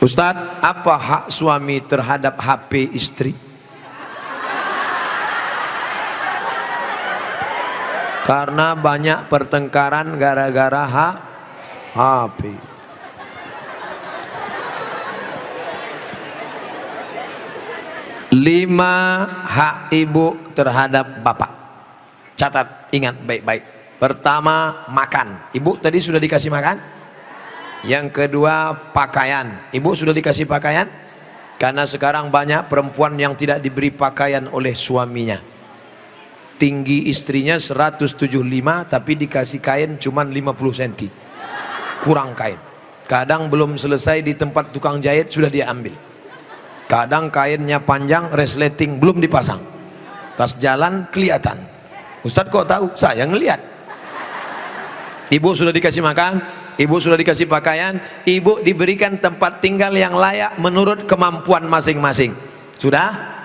Ustadz, apa hak suami terhadap HP istri? Karena banyak pertengkaran gara-gara HP. Lima hak ibu terhadap bapak. Catat, ingat baik-baik. Pertama, makan. Ibu tadi sudah dikasih makan? Yang kedua, pakaian. Ibu sudah dikasih pakaian? Karena sekarang banyak perempuan yang tidak diberi pakaian oleh suaminya. Tinggi istrinya 175 tapi dikasih kain cuma 50 cm. Kurang kain. Kadang belum selesai di tempat tukang jahit sudah dia ambil. Kadang kainnya panjang, resleting belum dipasang. Pas jalan kelihatan. Ustadz kok tahu? Saya ngelihat. Ibu sudah dikasih makan, ibu sudah dikasih pakaian, ibu diberikan tempat tinggal yang layak menurut kemampuan masing-masing. Sudah?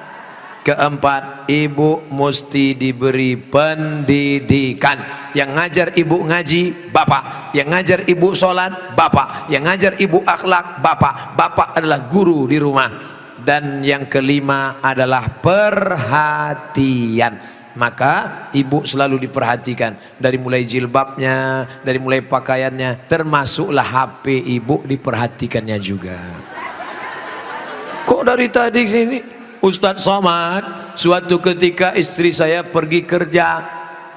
Keempat, ibu mesti diberi pendidikan. Yang ngajar ibu ngaji, bapak. Yang ngajar ibu sholat, bapak. Yang ngajar ibu akhlak, bapak. Bapak adalah guru di rumah. Dan yang kelima adalah perhatian. Maka ibu selalu diperhatikan. Dari mulai jilbabnya, dari mulai pakaiannya, termasuklah HP ibu diperhatikannya juga. Kok dari tadi sini Ustadz Somad, suatu ketika istri saya pergi kerja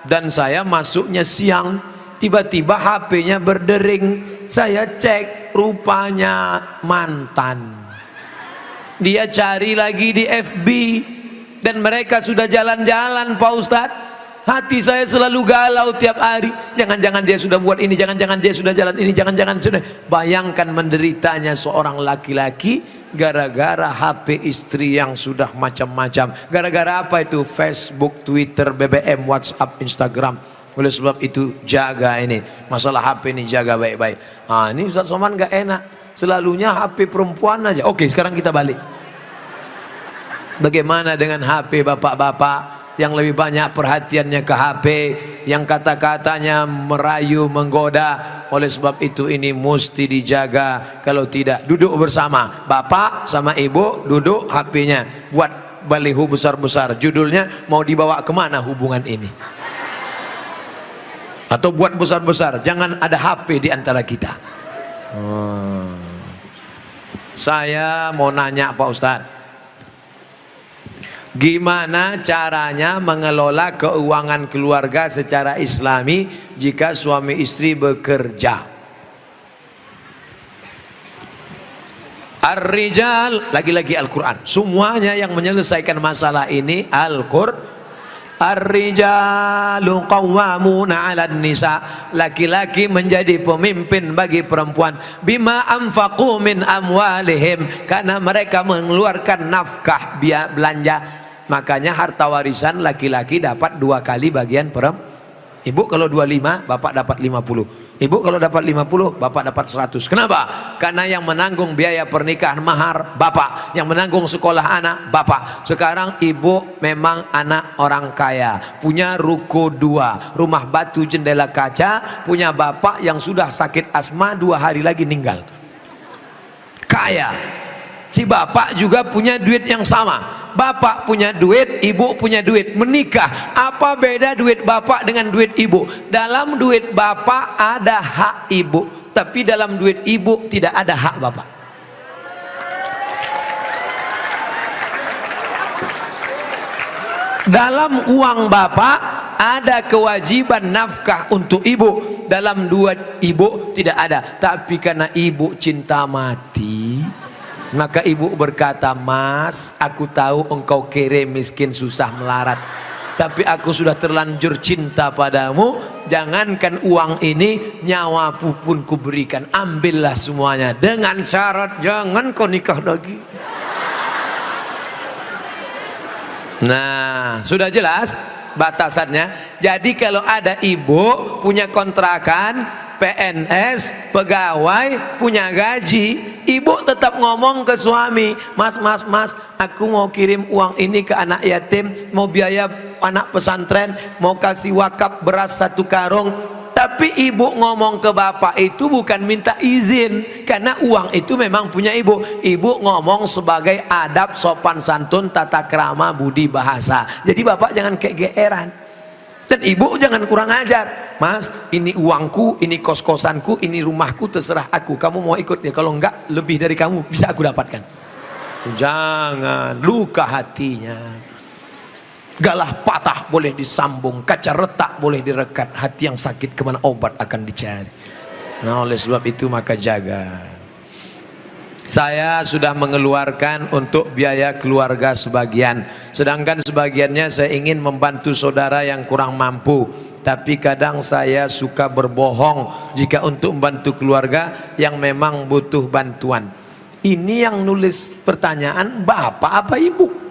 dan saya masuknya siang, tiba-tiba HP-nya berdering. Saya cek, rupanya mantan. Dia cari lagi di FB dan mereka sudah jalan-jalan, Pak Ustadz. Hati saya selalu galau tiap hari. Jangan-jangan dia sudah buat ini, jangan-jangan dia sudah jalan ini, jangan-jangan sudah. Bayangkan menderitanya seorang laki-laki gara-gara HP istri yang sudah macam-macam. Gara-gara apa itu? Facebook, Twitter, BBM, WhatsApp, Instagram. Oleh sebab itu jaga ini masalah HP ini, jaga baik-baik. Ah, ini Ustaz Somad gak enak, selalunya HP perempuan aja. Oke, sekarang kita balik. Bagaimana dengan HP bapak-bapak yang lebih banyak perhatiannya ke HP, yang kata-katanya merayu, menggoda? Oleh sebab itu ini mesti dijaga. Kalau tidak, duduk bersama, bapak sama ibu duduk, HP-nya buat baliho besar-besar, judulnya mau dibawa kemana hubungan ini, atau buat besar-besar, jangan ada HP di antara kita. Saya mau nanya Pak Ustadz, gimana caranya mengelola keuangan keluarga secara islami jika suami istri bekerja? Ar-rijal, lagi-lagi Al-Quran. Semuanya yang menyelesaikan masalah ini Al-Quran. Ar-rijalu qawwamuna 'alan nisa. Laki-laki menjadi pemimpin bagi perempuan. Bima anfaqu min amwalihim, karena mereka mengeluarkan nafkah, biaya belanja. Makanya harta warisan laki-laki dapat 2 kali bagian perempuan. Ibu kalau 25, bapak dapat 50. Ibu kalau dapat 50, bapak dapat 100. Kenapa? Karena yang menanggung biaya pernikahan mahar bapak, yang menanggung sekolah anak bapak. Sekarang ibu memang anak orang kaya, punya ruko 2, rumah batu jendela kaca, punya bapak yang sudah sakit asma 2 hari lagi meninggal. Kaya. Si bapak juga punya duit yang sama. Bapak punya duit, ibu punya duit, menikah. Apa beda duit bapak dengan duit ibu? Dalam duit bapak ada hak ibu, tapi dalam duit ibu tidak ada hak bapak. Dalam uang bapak ada kewajiban nafkah untuk ibu, dalam duit ibu tidak ada. Tapi karena ibu cinta mati, maka ibu berkata, "Mas, aku tahu engkau kere, miskin, susah melarat, tapi aku sudah terlanjur cinta padamu. Jangankan uang ini, nyawaku pun kuberikan. Ambillah semuanya, dengan syarat jangan kau nikah lagi." Nah, sudah jelas batasannya. Jadi kalau ada ibu punya kontrakan, PNS, pegawai, punya gaji, ibu tetap ngomong ke suami, "Mas, aku mau kirim uang ini ke anak yatim, mau biaya anak pesantren, mau kasih wakaf beras 1 karung, Tapi ibu ngomong ke bapak itu bukan minta izin, karena uang itu memang punya ibu. Ibu ngomong sebagai adab, sopan santun, tata krama, budi bahasa. Jadi bapak jangan kegeeran, dan ibu jangan kurang ajar. Mas, ini uangku, ini kos-kosanku, ini rumahku, terserah aku, kamu mau ikut ya, kalau enggak lebih dari kamu bisa aku dapatkan. Jangan, luka hatinya. Galah patah boleh disambung, kaca retak boleh direkat, hati yang sakit kemana obat akan dicari. Nah, oleh sebab itu maka jaga. Saya sudah mengeluarkan untuk biaya keluarga sebagian, sedangkan sebagiannya saya ingin membantu saudara yang kurang mampu. Tapi kadang saya suka berbohong jika untuk membantu keluarga yang memang butuh bantuan. Ini yang nulis pertanyaan bapak apa ibu?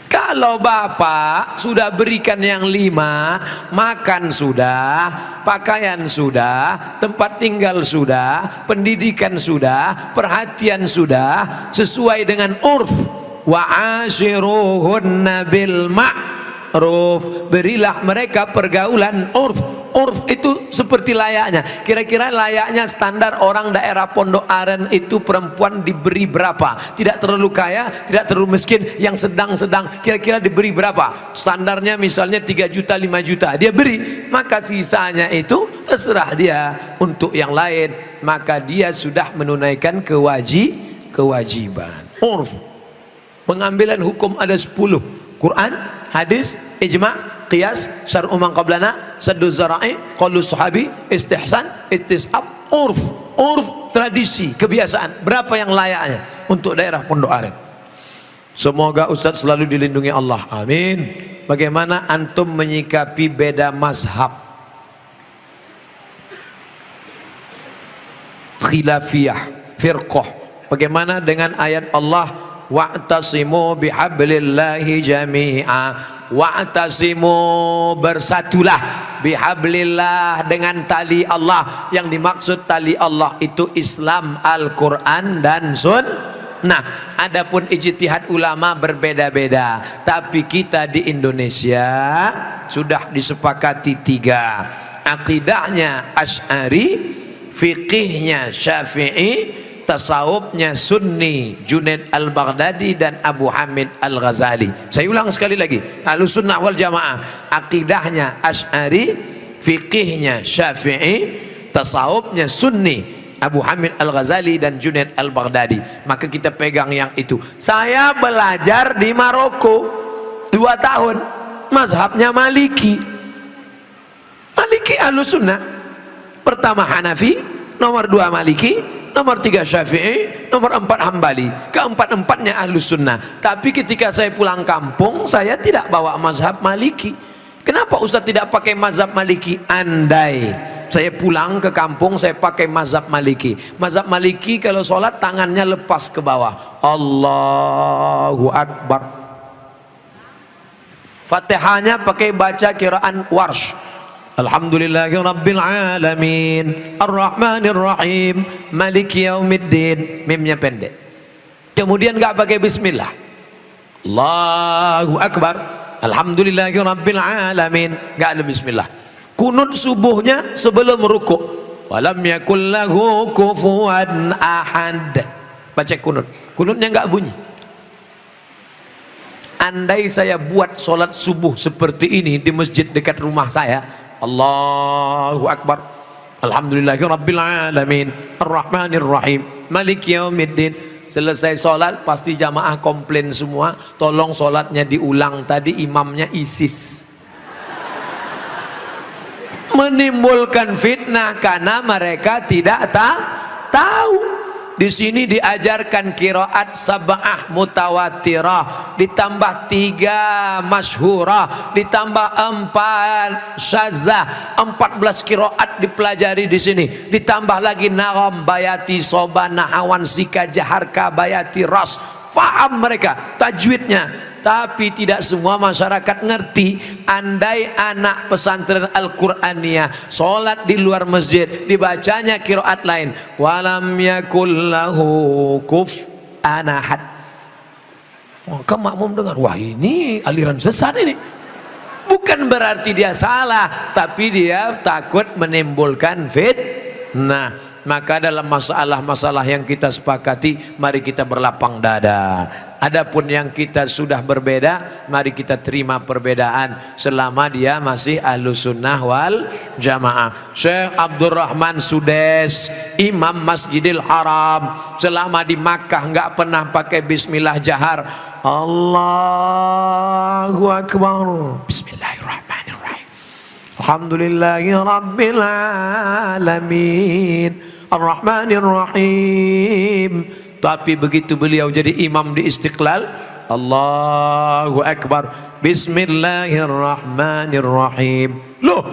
Kalau bapak sudah berikan yang 5, makan sudah, pakaian sudah, tempat tinggal sudah, pendidikan sudah, perhatian sudah, sesuai dengan urf, wa ashiruhunna bil ma'ruf, berilah mereka pergaulan urf. Urf itu seperti layaknya, kira-kira layaknya standar orang daerah Pondok Aren itu perempuan diberi berapa, tidak terlalu kaya, tidak terlalu miskin, yang sedang-sedang, kira-kira diberi berapa standarnya, misalnya 3 juta 5 juta dia beri, maka sisanya itu terserah dia untuk yang lain, maka dia sudah menunaikan kewajiban. Urf, pengambilan hukum ada 10, Quran, hadis, ijma', qiyas, syar'u man qablana, saddu zara'i, qaulu sahabi, istihsan, istisab, urf. Urf, tradisi, kebiasaan, berapa yang layaknya untuk daerah Pondok Aren. Semoga Ustadz selalu dilindungi Allah, amin. Bagaimana antum menyikapi beda mazhab, khilafiyah, firqah? Bagaimana dengan ayat Allah, wa'tasimu bihablillahi jami'a, wa'tasimu, bersatulah, bihablillah, dengan tali Allah. Yang dimaksud tali Allah itu Islam, Al-Quran dan Sunnah. Adapun ijtihad ulama berbeda-beda, tapi kita di Indonesia sudah disepakati 3. Akidahnya Asy'ari, fikihnya Syafi'i, tasawufnya Sunni, Junaid Al-Baghdadi dan Abu Hamid Al-Ghazali. Saya ulang sekali lagi, Ahlussunnah wal Jamaah akidahnya Asy'ari, fikihnya Syafi'i, tasawufnya Sunni, Abu Hamid Al-Ghazali dan Junaid Al-Baghdadi. Maka kita pegang yang itu. Saya belajar di Maroko 2 tahun, mazhabnya Maliki. Maliki Ahlussunnah, pertama Hanafi, nomor 2 Maliki, nomor 3 Syafi'i, nomor 4 Hambali. Keempat-empatnya Ahlussunnah. Tapi ketika saya pulang kampung, saya tidak bawa mazhab Maliki. Kenapa Ustaz tidak pakai mazhab Maliki? Andai saya pulang ke kampung, saya pakai mazhab Maliki. Mazhab Maliki kalau sholat tangannya lepas ke bawah, Allahu Akbar. Fatihahnya pakai baca kiraan Warsh, Alhamdulillahi Rabbil Alamin, Ar-Rahmanir Rahim, Maliki Yaumiddin. Mimnya pendek. Kemudian nggak pakai bismillah, Allahu Akbar, Alhamdulillahi Rabbil Alamin, nggak ada bismillah. Kunut subuhnya sebelum rukuk, walam yakul lahu kufuwan ahad, baca kunut. Kunutnya nggak bunyi. Andai saya buat sholat subuh seperti ini di masjid dekat rumah saya, Allahu Akbar, Alhamdulillahi Rabbil Alamin, Ar-Rahmanir Rahim, Maliki Yaumiddin. Selesai sholat pasti jamaah komplain semua, tolong sholatnya diulang, tadi imamnya ISIS. Menimbulkan fitnah karena mereka tidak tahu. Di sini diajarkan qiraat sab'ah mutawatirah, ditambah 3 masyhurah, ditambah 4 syazah, 14 qiraat dipelajari di sini. Ditambah lagi nagham, bayati, soba, nahawan, sika, jaharka, bayati, ras. Faham mereka tajwidnya. Tapi tidak semua masyarakat ngerti. Andai anak pesantren Al-Quraniyah sholat di luar masjid, dibacanya qiraat lain, walam yakul lahu kufuwan ahad, maka makmum dengar, wah ini aliran sesat ini, bukan berarti dia salah, tapi dia takut menimbulkan fitnah. Maka dalam masalah-masalah yang kita sepakati, mari kita berlapang dada. Adapun yang kita sudah berbeda, mari kita terima perbedaan selama dia masih Ahlus Sunnah wal Jamaah. Syekh Abdurrahman Sudes, Imam Masjidil Haram, selama di Makkah nggak pernah pakai bismillah jahar. Allahu Akbar. Bismillahirrahmanirrahim. Alhamdulillahi Rabbil Alamin Ar-Rahmanir-Rahim. Tapi begitu beliau jadi imam di Istiqlal, Allahu Akbar, Bismillahirrahmanirrahim. Loh,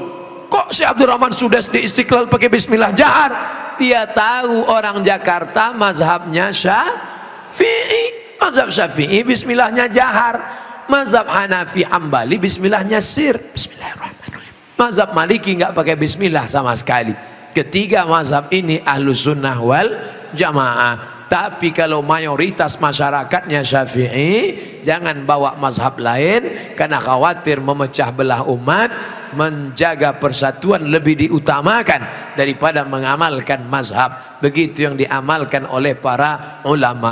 kok si Abdurrahman Sudes di Istiqlal pakai bismillah jahar? Dia tahu orang Jakarta mazhabnya Syafi'i. Mazhab Syafi'i bismillahnya jahar. Mazhab Hanafi Hambali bismillahnya sir. Bismillahirrahmanirrahim. Mazhab Maliki nggak pakai bismillah sama sekali. Ketiga mazhab ini Ahlus Sunnah wal Jamaah. Tapi kalau mayoritas masyarakatnya Syafi'i, jangan bawa mazhab lain, karena khawatir memecah belah umat. Menjaga persatuan lebih diutamakan daripada mengamalkan mazhab. Begitu yang diamalkan oleh para ulama.